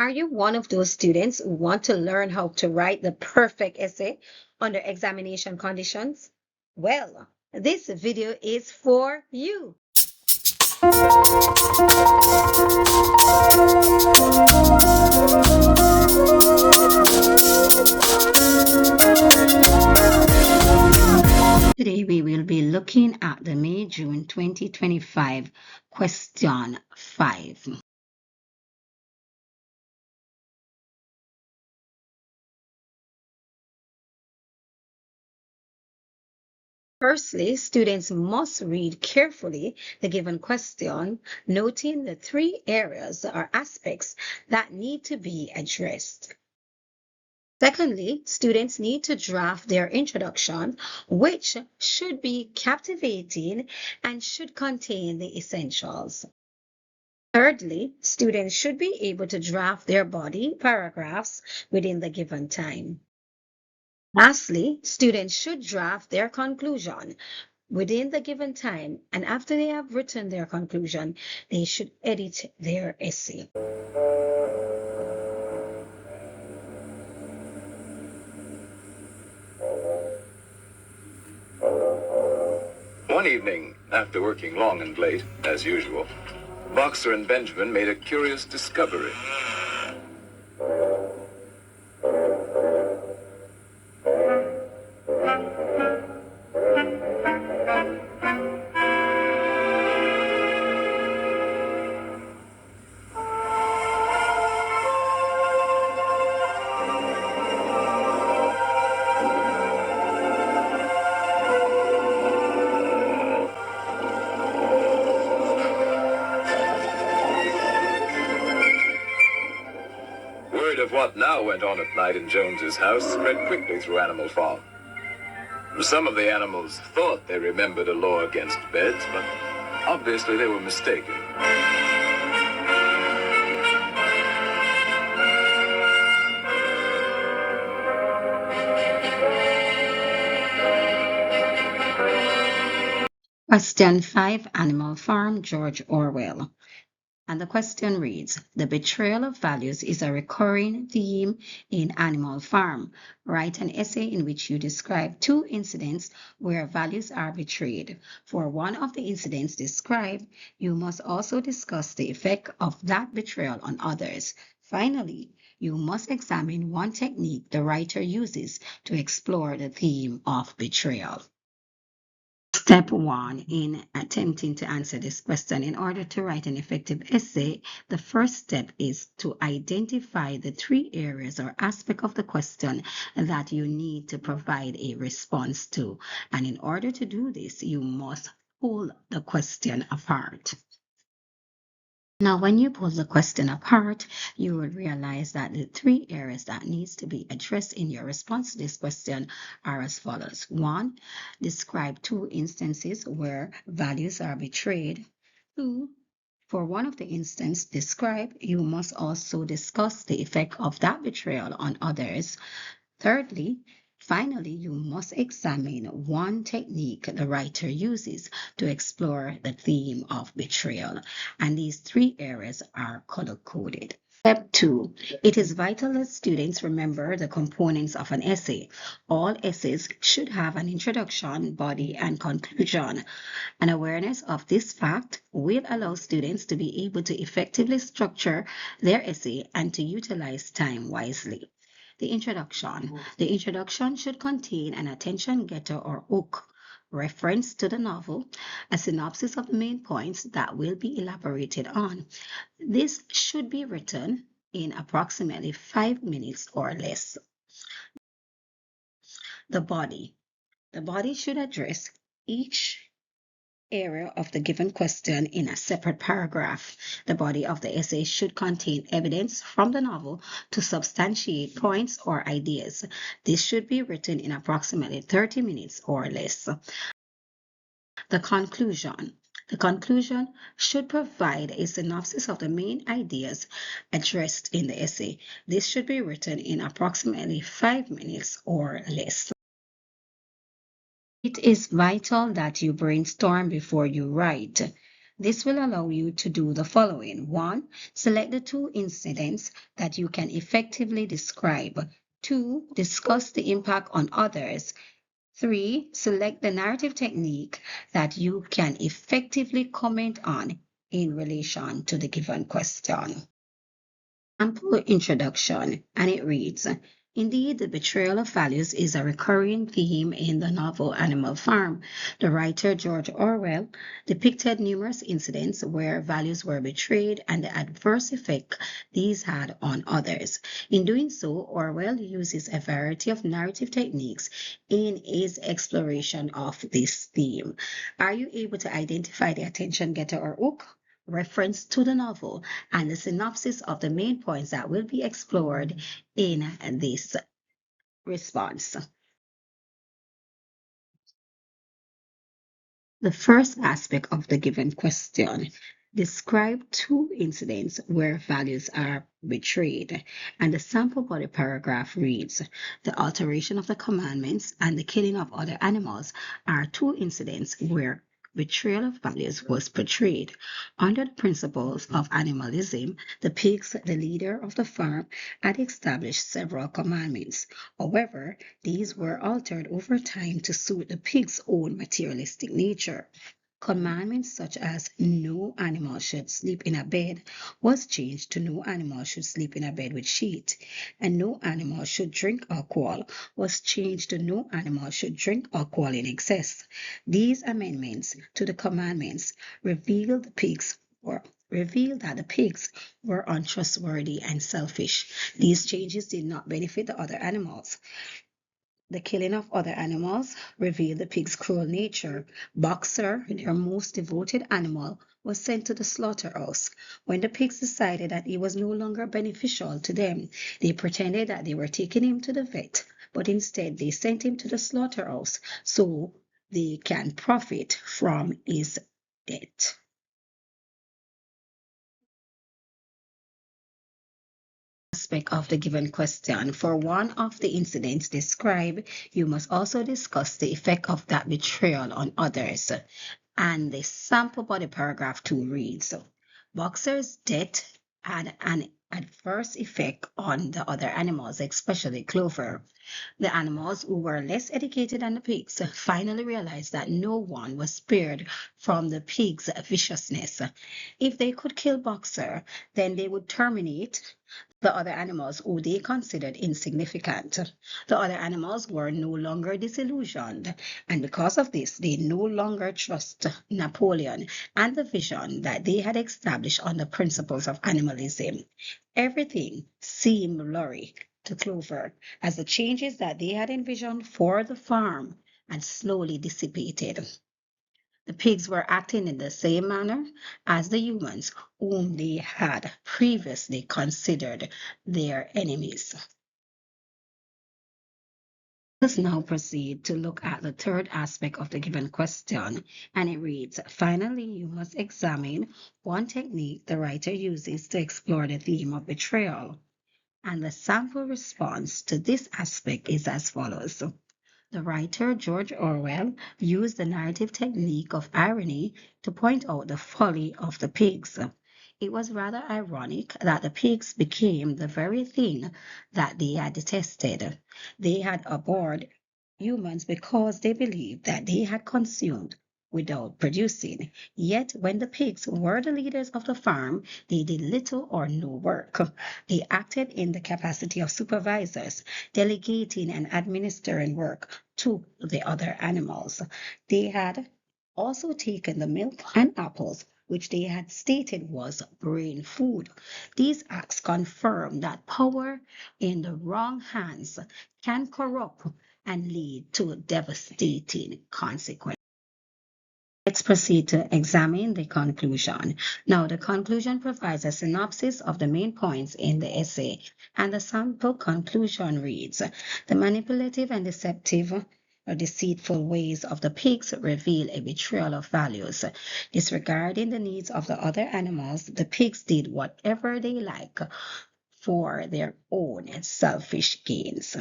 Are you one of those students who want to learn how to write the perfect essay under examination conditions? Well, this video is for you. Today we will be looking at the May-June 2025 question 5. Firstly, students must read carefully the given question, noting the 3 areas or aspects that need to be addressed. Secondly, students need to draft their introduction, which should be captivating and should contain the essentials. Thirdly, students should be able to draft their body paragraphs within the given time. Lastly, students should draft their conclusion within the given time, and after they have written their conclusion, they should edit their essay. One evening, after working long and late, as usual, Boxer and Benjamin made a curious discovery. Word of what now went on at night in Jones's house spread quickly through Animal Farm. Some of the animals thought they remembered a law against beds, but obviously they were mistaken. Question 5, Animal Farm, George Orwell. And the question reads, the betrayal of values is a recurring theme in Animal Farm. Write an essay in which you describe 2 incidents where values are betrayed. For one of the incidents described, you must also discuss the effect of that betrayal on others. Finally, you must examine one technique the writer uses to explore the theme of betrayal. Step 1 in attempting to answer this question. In order to write an effective essay, the first step is to identify the 3 areas or aspects of the question that you need to provide a response to. And in order to do this, you must pull the question apart. Now, when you pull the question apart, you will realize that the 3 areas that needs to be addressed in your response to this question are as follows. 1, describe 2 instances where values are betrayed. 2, for one of the instances described, you must also discuss the effect of that betrayal on others. Thirdly, finally, you must examine one technique the writer uses to explore the theme of betrayal. And these 3 areas are color-coded. Step 2. It is vital that students remember the components of an essay. All essays should have an introduction, body, and conclusion. An awareness of this fact will allow students to be able to effectively structure their essay and to utilize time wisely. The introduction. The introduction should contain an attention getter or hook, reference to the novel, a synopsis of the main points that will be elaborated on. This should be written in approximately 5 minutes or less. The body. The body should address each area of the given question in a separate paragraph. The body of the essay should contain evidence from the novel to substantiate points or ideas. This should be written in approximately 30 minutes or less. The conclusion. The conclusion should provide a synopsis of the main ideas addressed in the essay. This should be written in approximately 5 minutes or less. It is vital that you brainstorm before you write. This will allow you to do the following. 1. Select the 2 incidents that you can effectively describe. 2. Discuss the impact on others. 3. Select the narrative technique that you can effectively comment on in relation to the given question. Ample introduction, and it reads, indeed, the betrayal of values is a recurring theme in the novel Animal Farm. The writer George Orwell depicted numerous incidents where values were betrayed and the adverse effect these had on others. In doing so, Orwell uses a variety of narrative techniques in his exploration of this theme. Are you able to identify the attention getter or hook? Reference to the novel and the synopsis of the main points that will be explored in this response. The first aspect of the given question, describe 2 incidents where values are betrayed. And the sample body paragraph reads, the alteration of the commandments and the killing of other animals are 2 incidents where betrayal of values was portrayed. Under the principles of animalism, the pigs, the leader of the farm, had established several commandments. However, these were altered over time to suit the pig's own materialistic nature. Commandments such as no animal should sleep in a bed was changed to no animal should sleep in a bed with sheet, and no animal should drink alcohol was changed to no animal should drink alcohol in excess. These amendments to the commandments revealed that the pigs were untrustworthy and selfish. These changes did not benefit the other animals. The killing of other animals revealed the pig's cruel nature. Boxer, their most devoted animal, was sent to the slaughterhouse. When the pigs decided that he was no longer beneficial to them, they pretended that they were taking him to the vet, but instead they sent him to the slaughterhouse so they can profit from his death. Aspect of the given question. For one of the incidents described, you must also discuss the effect of that betrayal on others. And the sample body paragraph 2 reads, Boxer's death had an adverse effect on the other animals, especially Clover. The animals who were less educated than the pigs finally realized that no one was spared from the pig's viciousness. If they could kill Boxer, then they would terminate the other animals who they considered insignificant. The other animals were no longer disillusioned, and because of this, they no longer trust Napoleon and the vision that they had established on the principles of animalism. Everything seemed blurry to Clover as the changes that they had envisioned for the farm had slowly dissipated. The pigs were acting in the same manner as the humans whom they had previously considered their enemies. Let us now proceed to look at the third aspect of the given question, and it reads, finally, you must examine one technique the writer uses to explore the theme of betrayal. And the sample response to this aspect is as follows. The writer George Orwell used the narrative technique of irony to point out the folly of the pigs. It was rather ironic that the pigs became the very thing that they had detested. They had abhorred humans because they believed that they had consumed without producing. Yet, when the pigs were the leaders of the farm, they did little or no work. They acted in the capacity of supervisors, delegating and administering work to the other animals. They had also taken the milk and apples, which they had stated was brain food. These acts confirm that power in the wrong hands can corrupt and lead to devastating consequences. Let's proceed to examine the conclusion. Now, the conclusion provides a synopsis of the main points in the essay, and the sample conclusion reads, the manipulative and deceptive or deceitful ways of the pigs reveal a betrayal of values. Disregarding the needs of the other animals, the pigs did whatever they like for their own selfish gains.